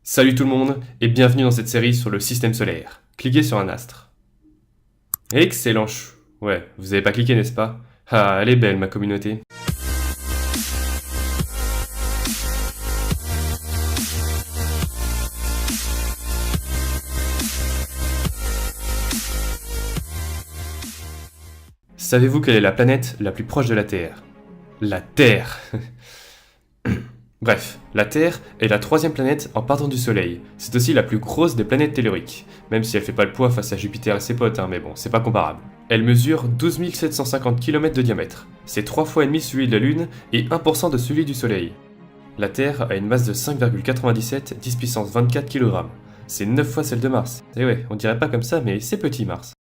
Salut tout le monde et bienvenue dans cette série sur le système solaire. Cliquez sur un astre. Excellent. Ouais, vous avez pas cliqué n'est-ce pas? Ah, elle est belle ma communauté. Savez-vous quelle est la planète la plus proche de la Terre? La Terre. Bref, la Terre est la troisième planète en partant du Soleil. C'est aussi la plus grosse des planètes telluriques, même si elle fait pas le poids face à Jupiter et ses potes, mais bon, c'est pas comparable. Elle mesure 12 750 km de diamètre. C'est 3 fois et demi celui de la Lune et 1% de celui du Soleil. La Terre a une masse de 5,97 10 puissance 24 kg. C'est 9 fois celle de Mars. Et ouais, on dirait pas comme ça, mais c'est petit Mars.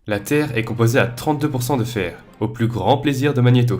La Terre est composée à 32% de fer, au plus grand plaisir de Magnéto.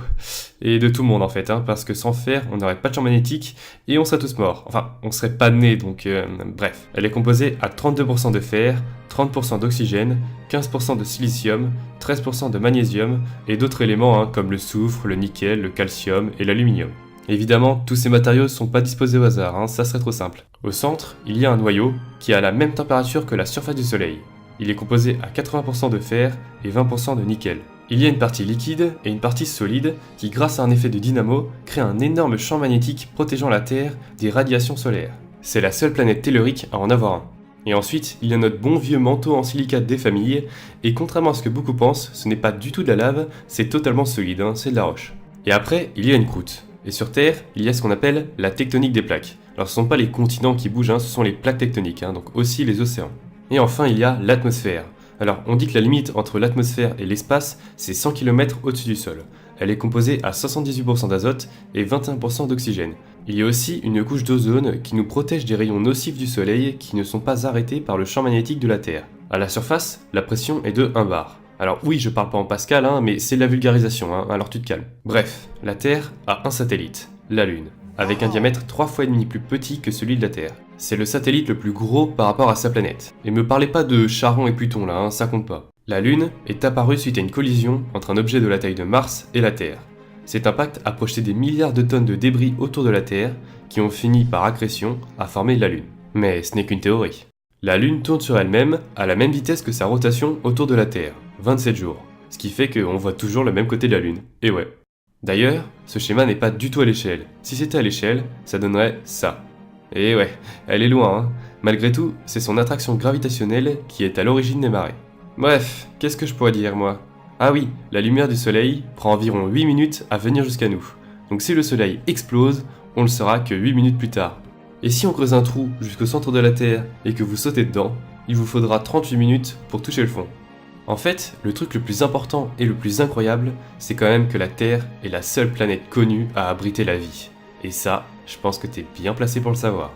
Et de tout le monde en fait, parce que sans fer, on n'aurait pas de champ magnétique et on serait tous morts. Enfin, on serait pas nés, donc bref. Elle est composée à 32% de fer, 30% d'oxygène, 15% de silicium, 13% de magnésium et d'autres éléments comme le soufre, le nickel, le calcium et l'aluminium. Évidemment, tous ces matériaux ne sont pas disposés au hasard, ça serait trop simple. Au centre, il y a un noyau qui a la même température que la surface du Soleil. Il est composé à 80% de fer et 20% de nickel. Il y a une partie liquide et une partie solide qui, grâce à un effet de dynamo, crée un énorme champ magnétique protégeant la Terre des radiations solaires. C'est la seule planète tellurique à en avoir un. Et ensuite, il y a notre bon vieux manteau en silicate des familles, et contrairement à ce que beaucoup pensent, ce n'est pas du tout de la lave, c'est totalement solide, c'est de la roche. Et après, il y a une croûte. Et sur Terre, il y a ce qu'on appelle la tectonique des plaques. Alors ce ne sont pas les continents qui bougent, ce sont les plaques tectoniques, donc aussi les océans. Et enfin, il y a l'atmosphère. Alors, on dit que la limite entre l'atmosphère et l'espace, c'est 100 km au-dessus du sol. Elle est composée à 78% d'azote et 21% d'oxygène. Il y a aussi une couche d'ozone qui nous protège des rayons nocifs du soleil qui ne sont pas arrêtés par le champ magnétique de la Terre. À la surface, la pression est de 1 bar. Alors oui, je parle pas en Pascal, mais c'est de la vulgarisation, alors tu te calmes. Bref, la Terre a un satellite, la Lune, avec un diamètre 3 fois et demi plus petit que celui de la Terre. C'est le satellite le plus gros par rapport à sa planète. Et me parlez pas de Charon et Pluton là, ça compte pas. La Lune est apparue suite à une collision entre un objet de la taille de Mars et la Terre. Cet impact a projeté des milliards de tonnes de débris autour de la Terre qui ont fini par accrétion à former la Lune. Mais ce n'est qu'une théorie. La Lune tourne sur elle-même à la même vitesse que sa rotation autour de la Terre, 27 jours. Ce qui fait qu'on voit toujours le même côté de la Lune. Et ouais. D'ailleurs, ce schéma n'est pas du tout à l'échelle. Si c'était à l'échelle, ça donnerait ça. Et ouais, elle est loin, Malgré tout, c'est son attraction gravitationnelle qui est à l'origine des marées. Bref, qu'est-ce que je pourrais dire moi? Ah oui, la lumière du soleil prend environ 8 minutes à venir jusqu'à nous. Donc si le soleil explose, on le saura que 8 minutes plus tard. Et si on creuse un trou jusqu'au centre de la Terre et que vous sautez dedans, il vous faudra 38 minutes pour toucher le fond. En fait, le truc le plus important et le plus incroyable, c'est quand même que la Terre est la seule planète connue à abriter la vie. Et ça, je pense que t'es bien placé pour le savoir.